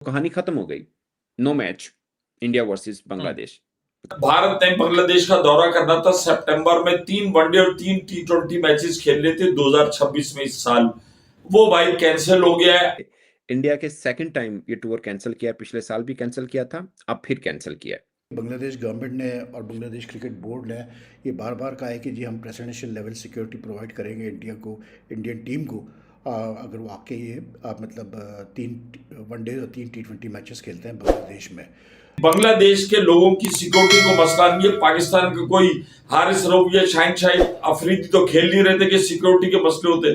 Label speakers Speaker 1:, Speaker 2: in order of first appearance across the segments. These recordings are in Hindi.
Speaker 1: कहानी खत्म हो गई। No match, India versus Bangladesh.
Speaker 2: Bharat ने बांग्लादेश का दौरा करना था सितंबर में, 3 वनडे और 3 टी20 मैचेस खेलने थे 2026 में इस साल। वो भाई कैंसिल हो गया है।
Speaker 1: इंडिया के सेकंड टाइम ये टूर कैंसिल किया, पिछले साल भी कैंसिल किया था, अब फिर कैंसिल किया है।
Speaker 3: बांग्लादेश गवर्नमेंट ने और बांग्लादेश क्रिकेट बोर्ड ने ये बार बार कहा है कि जी हम प्रेसिडेंशियल लेवल सिक्योरिटी प्रोवाइड करेंगे इंडिया को, इंडियन टीम को, अगर वो आके ये मतलब 3 वनडे और 3 टी20 मैचेस खेलते हैं बांग्लादेश में।
Speaker 2: बांग्लादेश के लोगों की सिक्योरिटी को मसला नहीं है। पाकिस्तान के कोई हारिस रऊफ या शाहिन शाही अफरीदी तो खेल नहीं रहे थे कि सिक्योरिटी के मसले होते।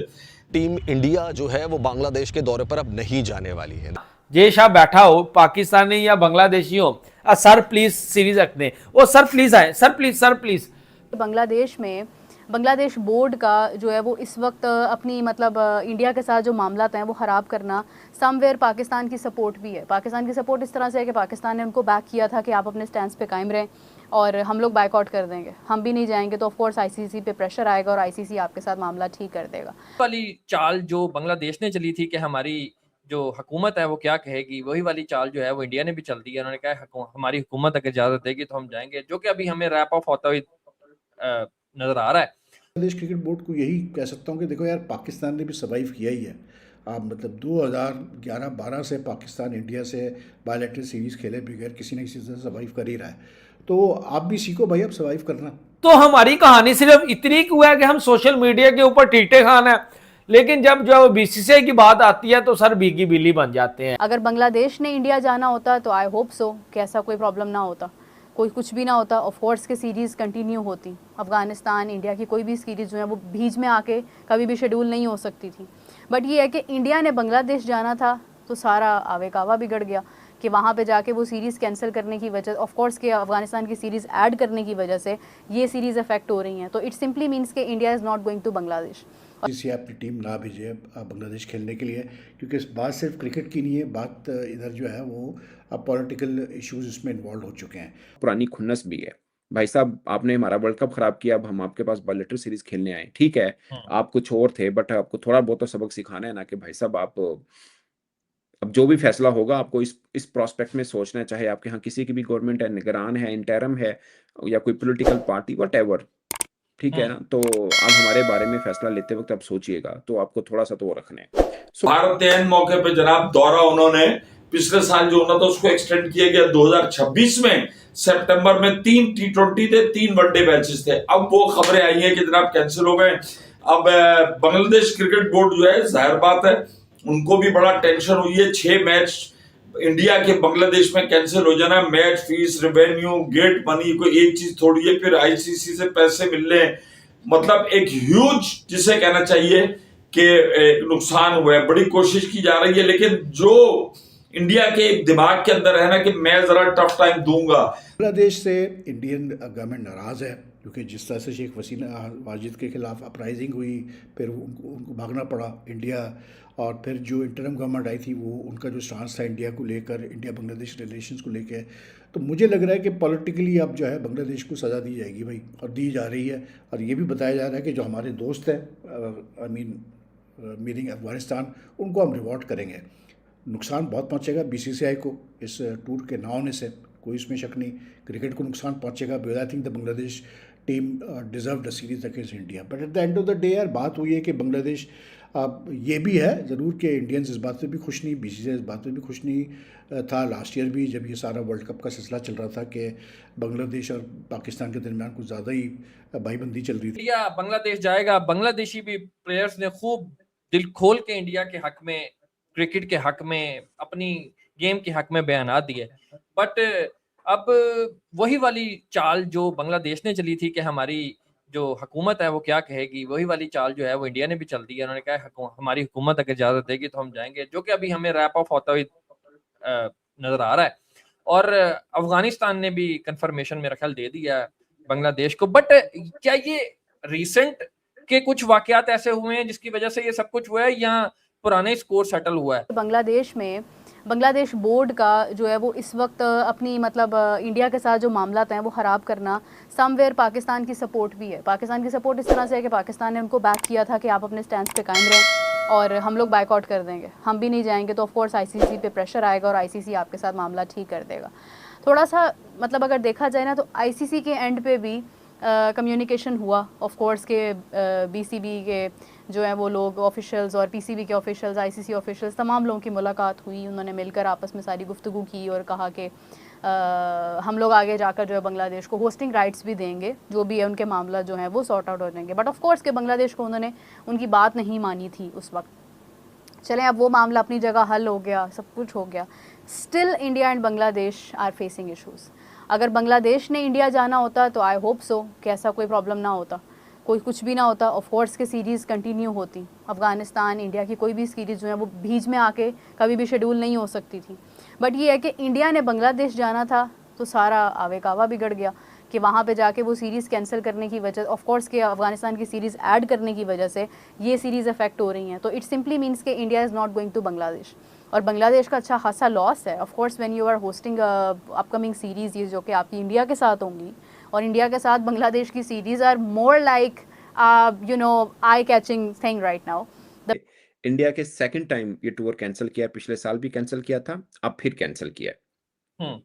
Speaker 4: टीम इंडिया जो है वो बांग्लादेश के दौरे पर अब नहीं जाने वाली है।
Speaker 5: जे शाह बैठा हो, पाकिस्तानी या बांग्लादेशी हो, सर प्लीज सीरीज रख दें, वो सर प्लीज आए, सर प्लीज।
Speaker 6: बांग्लादेश में बांग्लादेश बोर्ड का जो है वो इस वक्त अपनी मतलब इंडिया के साथ जो मामला हैं वो ख़राब करना, समवेयर पाकिस्तान की सपोर्ट भी है। पाकिस्तान की सपोर्ट इस तरह से है कि पाकिस्तान ने उनको बैक किया था कि आप अपने स्टैंड पे कायम रहें और हम लोग बाइकआउट कर देंगे, हम भी नहीं जाएंगे तो ऑफ कोर्स आईसीसी पे प्रेशर आएगा और आईसीसी आपके साथ मामला ठीक कर देगा।
Speaker 7: वाली चाल जो बांग्लादेश ने चली थी कि हमारी जो हुकूमत है वो क्या कहेगी, वही वाली चाल जो है वो इंडिया ने भी चल दी है। उन्होंने कहा हमारी हुकूमत अगर इजाज़त देगी तो हम जाएंगे, जो कि अभी हमें रैप ऑफ होता हुआ नज़र आ रहा है।
Speaker 3: बांग्लादेश क्रिकेट बोर्ड को यही कह सकता हूँ कि देखो यार, पाकिस्तान ने भी सर्वाइव किया ही है। आप मतलब 2011-12 से पाकिस्तान इंडिया से बायलैटरल सीरीज़ खेले बगैर किसी न किसी से सर्वाइव कर ही रहा है। तो आप भी सीखो भाई, अब सर्वाइव करना।
Speaker 5: तो हमारी कहानी सिर्फ इतनी क्यों है कि हम सोशल मीडिया के ऊपर टीटे खान है, लेकिन जब जो बीसीसीआई की बात आती है तो सर भीगी बिल्ली बन जाते हैं।
Speaker 6: अगर बांग्लादेश ने इंडिया जाना होता तो आई होप सो कि ऐसा कोई प्रॉब्लम ना होता, कोई कुछ भी ना होता, ऑफ कोर्स के सीरीज़ कंटिन्यू होती। अफ़गानिस्तान इंडिया की कोई भी सीरीज़ जो है वो बीच में आके कभी भी शेड्यूल नहीं हो सकती थी। बट ये है कि इंडिया ने बांग्लादेश जाना था तो सारा आवे कावा बिगड़ गया कि वहाँ पे जाके वो सीरीज़ कैंसिल करने की वजह, ऑफ कोर्स के अफ़गानिस्तान की सीरीज़ ऐड करने की वजह से ये सीरीज़ अफेक्ट हो रही हैं। तो इट सिंपली मीन्स कि India is not going to Bangladesh.
Speaker 3: इसी अपनी टीम ना भेजे बांग्लादेश खेलने के लिए, क्योंकि इस बात सिर्फ क्रिकेट की नहीं है, बात इधर जो है वो अब पॉलिटिकल इश्यूज इसमें इन्वॉल्व हो चुके हैं।
Speaker 1: पुरानी खुन्नस भी है भाई साहब, आपने हमारा वर्ल्ड कप खराब किया, अब हम आपके पास बायलैटरल सीरीज खेलने आए, ठीक है आप कुछ और थे, बट आपको थोड़ा बहुत तो सबक सिखाना है ना कि भाई साहब आप अब जो भी फैसला होगा आपको इस प्रोस्पेक्ट में सोचना है, चाहे आपके यहाँ किसी की भी गवर्नमेंट है, निगरान है, इंटरम है या कोई पॉलिटिकल पार्टी व्हाटएवर, ठीक है ना। तो आप हमारे बारे में फैसला लेते वक्त आप सोचिएगा, तो आपको थोड़ा सा तो वो रखना है।
Speaker 2: भारत ने इन मौके पे जनाब दौरा उन्होंने पिछले साल जो होना था उसको एक्सटेंड किया गया 2026 में। सितंबर में 3 टी20 थे, 3 वनडे मैचेस थे। अब वो खबरें आई हैं कि जनाब कैंसिल हो गए। अब बांग्लादेश क्रिकेट बोर्ड जो है, जाहिर बात है उनको भी बड़ा टेंशन हुई है। 6 मैच इंडिया के बांग्लादेश में कैंसिल हो जाना, match fees, revenue, get money, कोई एक चीज थोड़ी है, फिर आईसीसी से पैसे मिलने, मतलब एक ह्यूज जिसे कहना चाहिए कि नुकसान हुआ है। बड़ी कोशिश की जा रही है, लेकिन जो इंडिया के दिमाग के अंदर है ना कि मैं जरा टफ टाइम दूंगा।
Speaker 3: बांग्लादेश से इंडियन गवर्नमेंट नाराज़ है, क्योंकि जिस तरह से शेख वसीम वाजिद के खिलाफ अपराइजिंग हुई, फिर उनको भागना पड़ा इंडिया, और फिर जो इंटरम गवर्नमेंट आई थी वो उनका जो स्टांस था इंडिया को लेकर, इंडिया बांग्लादेश रिलेशंस को लेकर, तो मुझे लग रहा है कि पॉलिटिकली अब जो है बांग्लादेश को सज़ा दी जाएगी भाई, और दी जा रही है। और ये भी बताया जा रहा है कि जो हमारे दोस्त हैं, आई मीन मीनिंग अफगानिस्तान, उनको हम रिवॉर्ड करेंगे। नुकसान बहुत पहुंचेगा बीसीसीआई को इस टूर के ना होने से, कोई इसमें शक नहीं। क्रिकेट को नुकसान पहुंचेगा, but I think the Bangladesh team deserve the series against India. But at the end of the day यार, बात हुई है कि बांग्लादेश ये भी है ज़रूर कि इंडियंस इस बात से भी खुश नहीं, बीसीसीआई इस बात से भी खुश नहीं था। लास्ट ईयर भी जब ये सारा वर्ल्ड कप का सिलसिला चल रहा था कि बांग्लादेश और पाकिस्तान के दरमियान कुछ ज़्यादा ही भाईबंदी चल रही थी।
Speaker 7: इंडिया बांग्लादेश जाएगा, बांग्लादेशी भी प्लेयर्स ने खूब दिल खोल के इंडिया के हक में, क्रिकेट के हक में, अपनी गेम के हक में बयान दिए। बट अब वही वाली चाल जो बांग्लादेश ने चली थी कि हमारी जो हुकूमत है वो क्या कहेगी, वही वाली चाल जो है वो इंडिया ने भी चल दी है। उन्होंने कहा हमारी हुकूमत अगर इजाज़त देगी तो हम जाएंगे, जो कि अभी हमें रैप ऑफ होता हुआ नज़र आ रहा है। और अफगानिस्तान ने भी कंफर्मेशन मेरा ख्याल दे दिया है बांग्लादेश को। बट क्या ये रिसेंट के कुछ वाकयात ऐसे हुए हैं जिसकी वजह से ये सब कुछ हुआ है, या पुराने स्कोर सेटल हुआ है?
Speaker 6: बांग्लादेश में बांग्लादेश बोर्ड का जो है वो इस वक्त अपनी मतलब इंडिया के साथ जो मामला हैं वो ख़राब करना, समवेयर पाकिस्तान की सपोर्ट भी है। पाकिस्तान की सपोर्ट इस तरह से है कि पाकिस्तान ने उनको बैक किया था कि आप अपने स्टैंड पे कायम रहें और हम लोग बायकॉट कर देंगे, हम भी नहीं जाएंगे, तो ऑफ कोर्स आईसीसी पे प्रेशर आएगा और आईसीसी आपके साथ मामला ठीक कर देगा। थोड़ा सा मतलब अगर देखा जाए ना तो आईसीसी के एंड पे भी कम्युनिकेशन हुआ ऑफ कोर्स के बीसीबी के जो है वो लोग ऑफिशियल्स और पीसीबी के ऑफिशियल्स, आईसीसी ऑफिशियल्स, तमाम लोगों की मुलाकात हुई, उन्होंने मिलकर आपस में सारी गुफ्तगू की और कहा कि हम लोग आगे जाकर जो है बांग्लादेश को होस्टिंग राइट्स भी देंगे, जो भी है उनके मामला जो है वो सॉर्ट आउट हो जाएंगे। बट ऑफ कोर्स के बांग्लादेश को उन्होंने उनकी बात नहीं मानी थी उस वक्त। चलें, अब वो मामला अपनी जगह हल हो गया, सब कुछ हो गया। Still India and Bangladesh are facing issues. अगर बांग्लादेश ने इंडिया जाना होता तो आई होप सो कि ऐसा कोई प्रॉब्लम ना होता, कोई कुछ भी ना होता, ऑफ कोर्स के सीरीज़ कंटिन्यू होती। अफ़गानिस्तान इंडिया की कोई भी सीरीज़ जो है वो बीच में आके कभी भी शेड्यूल नहीं हो सकती थी। बट ये है कि इंडिया ने बांग्लादेश जाना था तो सारा आवे कावा बिगड़ गया कि वहाँ पे जाके वो सीरीज़ कैंसिल करने की वजह, ऑफ कोर्स के अफ़गानिस्तान की सीरीज़ ऐड करने की वजह से ये सीरीज़ अफेक्ट हो रही हैं। तो इट सिंपली मीन्स कि India is not going to Bangladesh, और बांग्लादेश का अच्छा खासा लॉस है। Of course when you are hosting upcoming series ये जो कि आपकी इंडिया के साथ होंगी, और इंडिया के साथ बांग्लादेश की series are more like eye catching thing right now.
Speaker 1: India के सेकंड टाइम ये टूर कैंसिल किया, पिछले साल भी कैंसिल किया था, अब फिर कैंसिल किया है।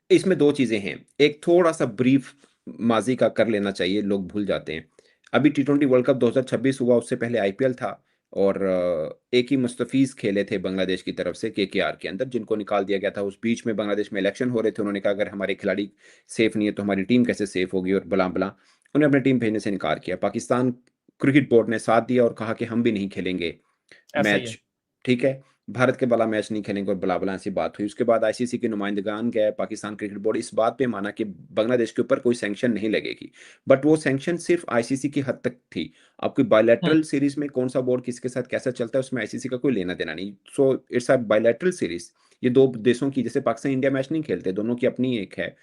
Speaker 1: इसमें दो चीजें हैं, एक थोड़ा सा ब्रीफ माजी का कर लेना चाहिए, लोग भूल जाते हैं। अभी टी20 वर्ल्ड कप 2026 हुआ, उससे पहले आईपीएल था, और एक ही मुस्तफीज खेले थे बांग्लादेश की तरफ से केकेआर के अंदर, जिनको निकाल दिया गया था। उस बीच में बांग्लादेश में इलेक्शन हो रहे थे, उन्होंने कहा अगर हमारे खिलाड़ी सेफ नहीं है तो हमारी टीम कैसे सेफ होगी, और बला बला उन्हें अपनी टीम भेजने से इनकार किया। पाकिस्तान क्रिकेट बोर्ड ने साथ दिया और कहा कि हम भी नहीं खेलेंगे
Speaker 7: ऐसा ही
Speaker 1: मैच,
Speaker 7: है।
Speaker 1: ठीक है, भारत के वाला मैच नहीं खेलेंगे, और बला बला ऐसी बात हुई। उसके बाद आईसीसी के नुमाइंदगान गए, पाकिस्तान क्रिकेट बोर्ड इस बात पे माना कि बांग्लादेश के ऊपर कोई सैंक्शन नहीं लगेगी, बट वो सैंक्शन सिर्फ आईसीसी की हद तक थी। अब कोई बायलैटरल सीरीज में कौन सा बोर्ड किसके साथ कैसा चलता है, उसमें आईसीसी का कोई लेना देना नहीं। So it's a bilateral series, ये दो देशों की, जैसे पाकिस्तान इंडिया मैच नहीं खेलते, दोनों की अपनी एक है।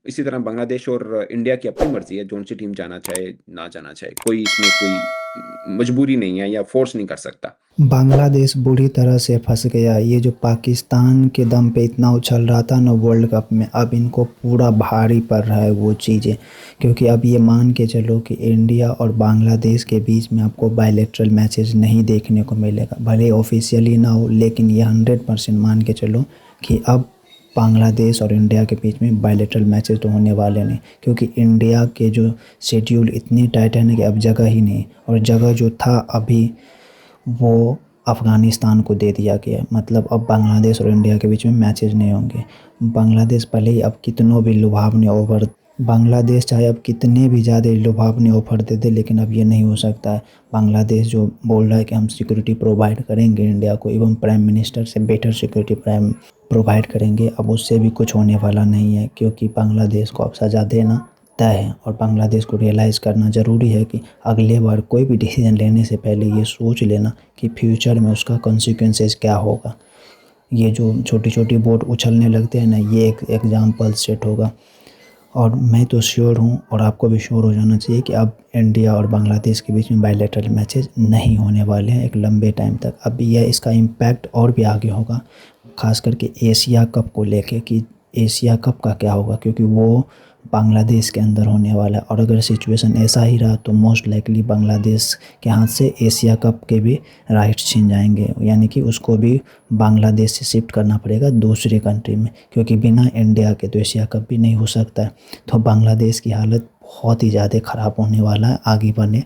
Speaker 1: इसी तरह बांग्लादेश और इंडिया की अपनी मर्जी है, जोन सी टीम जाना चाहे ना जाना चाहे, कोई इसमें कोई मजबूरी नहीं है या फोर्स नहीं कर सकता।
Speaker 8: बांग्लादेश बुरी तरह से फंस गया। ये जो पाकिस्तान के दम पे इतना उछल रहा था ना वर्ल्ड कप में, अब इनको पूरा भारी पड़ रहा है वो चीज़ें, क्योंकि अब ये मान के चलो कि इंडिया और बांग्लादेश के बीच में आपको बायलैटरल मैचेस नहीं देखने को मिलेगा, भले ऑफिशियली ना हो, लेकिन ये 100% मान के चलो कि अब बांग्लादेश और इंडिया के बीच में बायलैटरल मैचेस तो होने वाले नहीं, क्योंकि इंडिया के जो शेड्यूल इतनी टाइट है ना कि अब जगह ही नहीं, और जगह जो था अभी वो अफ़गानिस्तान को दे दिया गया। मतलब अब बांग्लादेश और इंडिया के बीच में मैचेस नहीं होंगे। बांग्लादेश भले ही अब कितनों भी लुभावने ओवर, बांग्लादेश चाहे अब कितने भी ज़्यादा लुभावने ऑफर दे दे, लेकिन अब ये नहीं हो सकता है। बांग्लादेश जो बोल रहा है कि हम सिक्योरिटी प्रोवाइड करेंगे इंडिया को, एवं प्राइम मिनिस्टर से बेटर सिक्योरिटी प्रोवाइड करेंगे, अब उससे भी कुछ होने वाला नहीं है, क्योंकि बांग्लादेश को अब सज़ा देना तय है। और बांग्लादेश को रियलाइज़ करना ज़रूरी है कि अगले बार कोई भी डिसीजन लेने से पहले ये सोच लेना कि फ्यूचर में उसका कॉन्सिक्वेंसेस क्या होगा। ये जो छोटी छोटी बोट उछलने लगते हैं ना, ये एक एग्जाम्पल सेट होगा। और मैं तो श्योर हूँ, और आपको भी श्योर हो जाना चाहिए कि अब इंडिया और बांग्लादेश के बीच में बायलैटरल मैचेस नहीं होने वाले हैं एक लंबे टाइम तक। अब यह इसका इम्पैक्ट और भी आगे होगा, ख़ास करके एशिया कप को लेके कि एशिया कप का क्या होगा, क्योंकि वो बांग्लादेश के अंदर होने वाला है। और अगर सिचुएशन ऐसा ही रहा तो मोस्ट लाइकली बांग्लादेश के हाथ से एशिया कप के भी राइट्स छीन जाएंगे, यानी कि उसको भी बांग्लादेश से शिफ्ट करना पड़ेगा दूसरी कंट्री में, क्योंकि बिना इंडिया के तो एशिया कप भी नहीं हो सकता है। तो बांग्लादेश की हालत बहुत ही ज़्यादा ख़राब होने वाला है आगे बने।